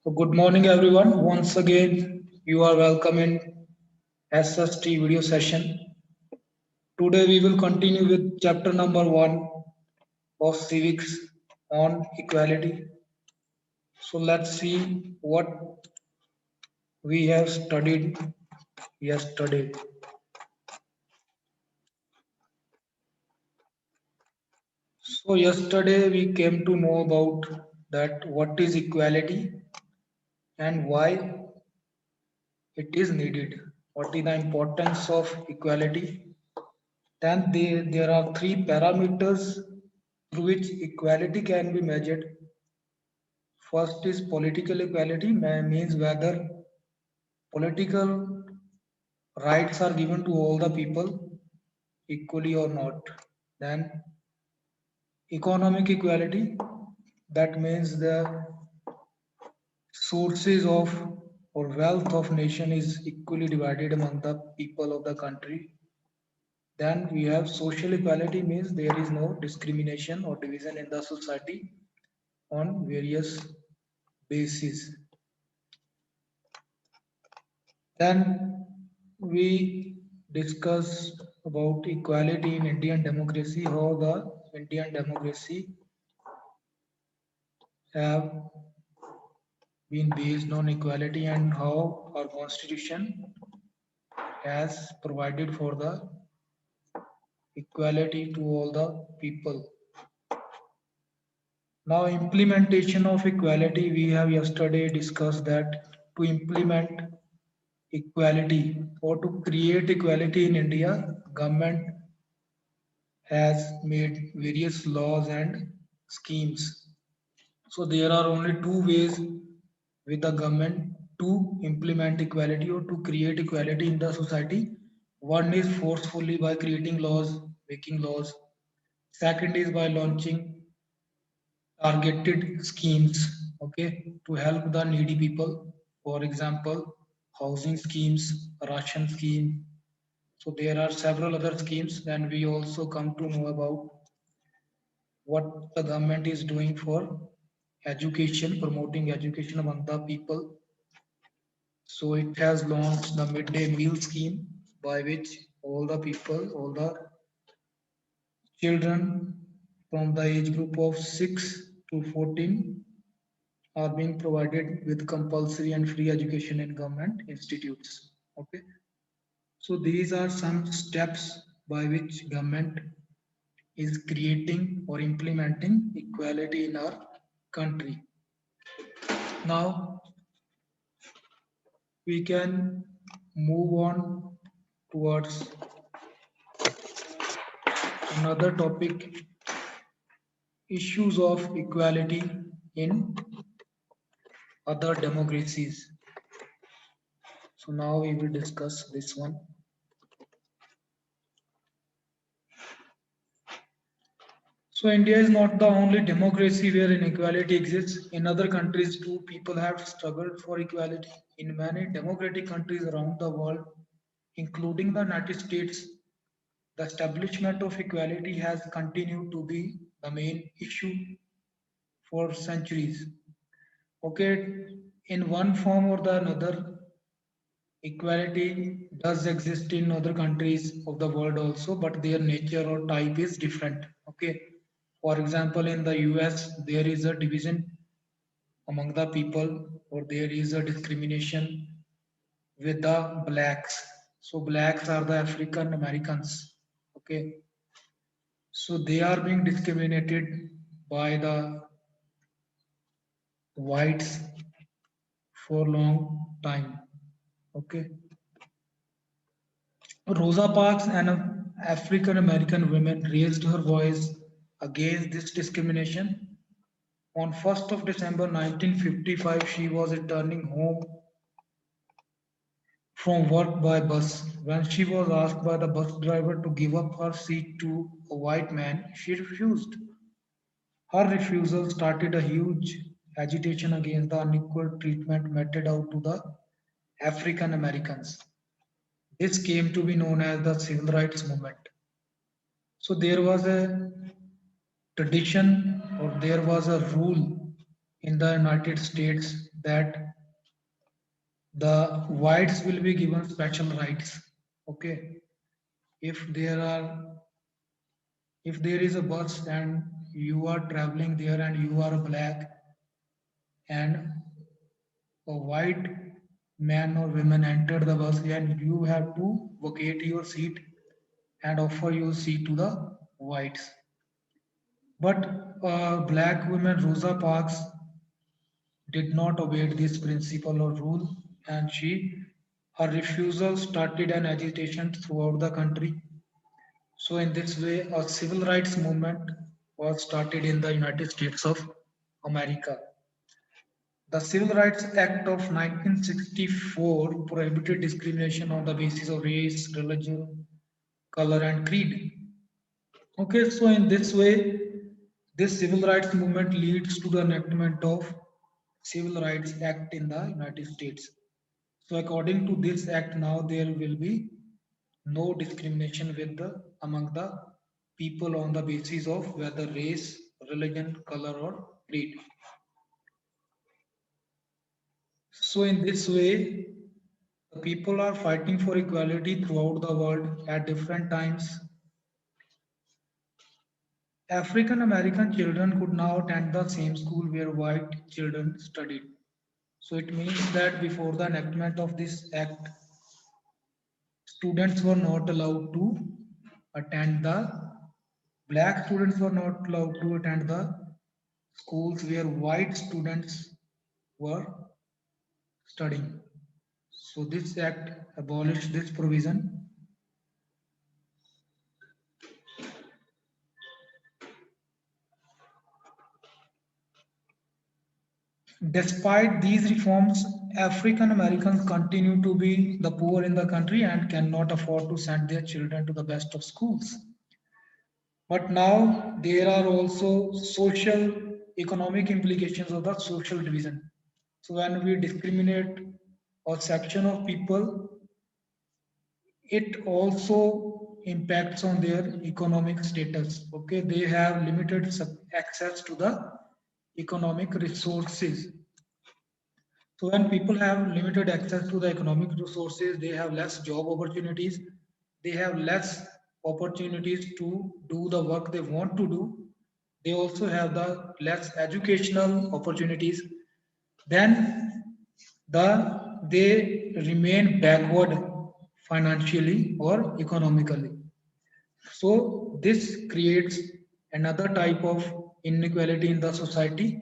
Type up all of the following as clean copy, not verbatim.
So good morning everyone. Once again, you are welcome in SST video session. Today we will continue with chapter number 1 of civics on equality. So let's see what we have studied yesterday. So yesterday we came to know about that what is equality and why it is needed. What is the importance of equality? Then there are three parameters through which equality can be measured. First is political equality, means whether political rights are given to all the people equally or not. Then economic equality, that means the sources of or wealth of nation is equally divided among the people of the country. Then we have social equality, means there is no discrimination or division in the society on various bases. Then we discussed about equality in Indian democracy, how the Indian democracy have been based on equality and how our constitution has provided for the equality to all the people. Now implementation of equality, we have yesterday discussed that to implement equality or to create equality in India, government has made various laws and schemes. So there are only two ways with the government to implement equality or to create equality in the society. One is forcefully by creating laws, making laws. Second is by launching targeted schemes, okay, to help the needy people. For example, housing schemes, ration scheme. So there are several other schemes. Then we also come to know about what the government is doing for education, promoting education among the people. So it has launched the midday meal scheme by which all the people, all the children from the age group of 6 to 14 are being provided with compulsory and free education in government institutes. Okay. So these are some steps by which government is creating or implementing equality in our country. Now we can move on towards another topic, issues of equality in other democracies. So now we will discuss this one. So India is not the only democracy where inequality exists. In other countries too, people have struggled for equality. In many democratic countries around the world, including the United States, the establishment of equality has continued to be the main issue for centuries. Okay, in one form or the another, equality does exist in other countries of the world also, but their nature or type is different. Okay, for example, in the US, there is a division among the people, or there is a discrimination with the blacks. So, blacks are the African Americans. Okay, so they are being discriminated by the whites for long time. Okay, Rosa Parks, an African American woman, raised her voice against this discrimination. On 1st of December 1955, she was returning home from work by bus. When she was asked by the bus driver to give up her seat to a white man, she refused. Her refusal started a huge agitation against the unequal treatment meted out to the African Americans. This came to be known as the civil rights movement. So there was a tradition or there was a rule in the United States that the whites will be given special rights. Okay, if there are if there is a bus and you are traveling there and you are black and a white man or woman entered the bus and you have to vacate your seat and offer your seat to the whites. But black woman Rosa Parks did not obey this principle or rule, and her refusal started an agitation throughout the country. So in this way, a civil rights movement was started in the United States of America. The Civil Rights Act of 1964 prohibited discrimination on the basis of race, religion, color, and creed. Okay, so in this way, this civil rights movement leads to the enactment of Civil Rights Act in the United States. So according to this act, now there will be no discrimination among the people on the basis of whether race, religion, color, or creed. So in this way, the people are fighting for equality throughout the world at different times. African American children could now attend the same school where white children studied. So it means that before the enactment of this act, students were not allowed to attend the black students were not allowed to attend the schools where white students were studying. So this act abolished this provision. Despite these reforms, African Americans continue to be the poor in the country and cannot afford to send their children to the best of schools. But now there are also social economic implications of the social division. So when we discriminate a section of people, it also impacts on their economic status. Okay, they have limited access to the economic resources. So when people have limited access to the economic resources, they have less job opportunities, they have less opportunities to do the work they want to do. They also have the less educational opportunities. Then they remain backward financially or economically. So this creates another type of inequality in the society.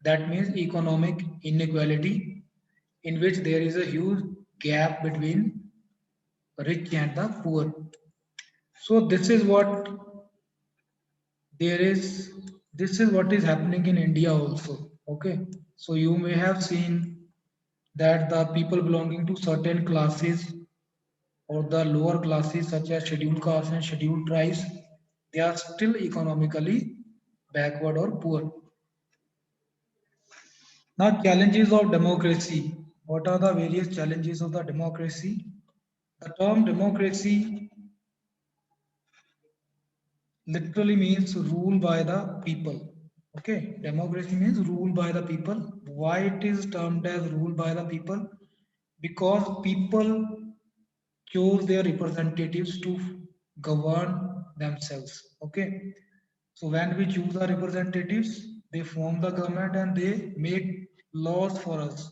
That means economic inequality, in which there is a huge gap between rich and the poor. So there is this is what is happening in India also. Okay. So you may have seen that the people belonging to certain classes or the lower classes such as scheduled castes and scheduled tribes, they are still economically backward or poor. Now, challenges of democracy. What are the various challenges of the democracy? The term democracy literally means rule by the people. Okay, democracy means rule by the people. Why it is termed as rule by the people? Because people chose their representatives to govern themselves. Okay, so when we choose our representatives, they form the government and they make laws for us.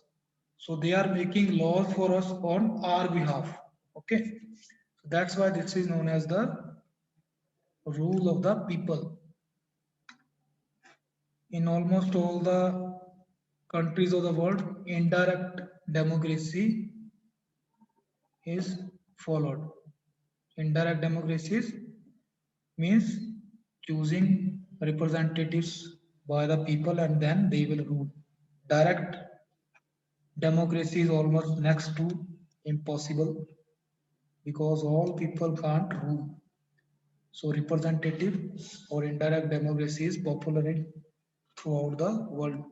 So they are making laws for us on our behalf. Okay, so that's why this is known as the rule of the people. In almost all the countries of the world, indirect democracy is followed. Indirect democracies means choosing representatives by the people and then they will rule. Direct democracy is almost next to impossible because all people can't rule. So representative or indirect democracy is popular throughout the world.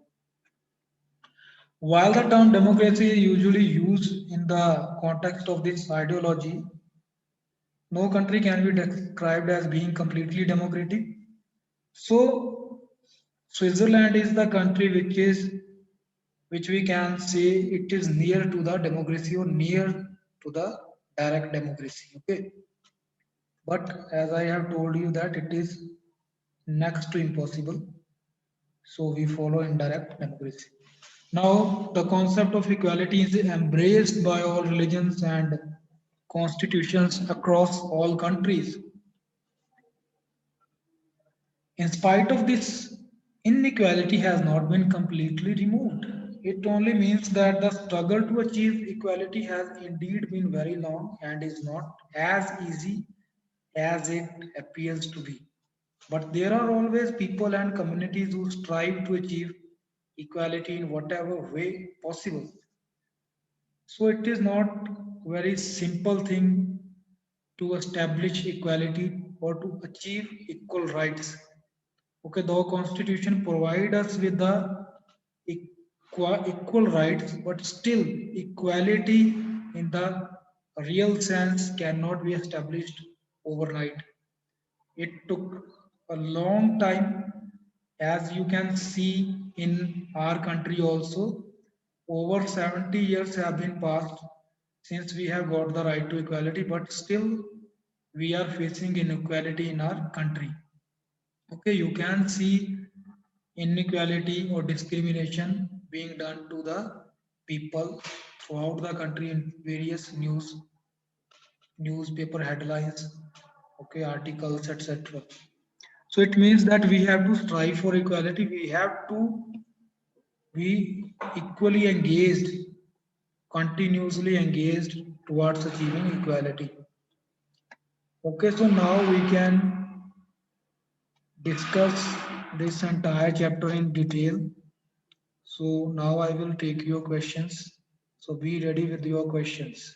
While the term democracy is usually used in the context of this ideology, no country can be described as being completely democratic. So Switzerland is the country which is which we can say it is near to the democracy or near to the direct democracy. Okay, but as I have told you that it is next to impossible, so we follow indirect democracy. Now, the concept of equality is embraced by all religions and constitutions across all countries. In spite of this, inequality has not been completely removed. It only means that the struggle to achieve equality has indeed been very long and is not as easy as it appears to be. But there are always people and communities who strive to achieve equality in whatever way possible. So it is not very simple thing to establish equality or to achieve equal rights. Okay, the constitution provide us with the equal rights, but still equality in the real sense cannot be established overnight. It took a long time, as you can see in our country also. Over 70 years have been passed since we have got the right to equality, but still we are facing inequality in our country. Okay, you can see inequality or discrimination being done to the people throughout the country in various newspaper headlines, okay, articles, etc. So it means that we have to strive for equality. We have to be equally engaged, continuously engaged towards achieving equality. Okay, so now we can discuss this entire chapter in detail. So now I will take your questions. So be ready with your questions.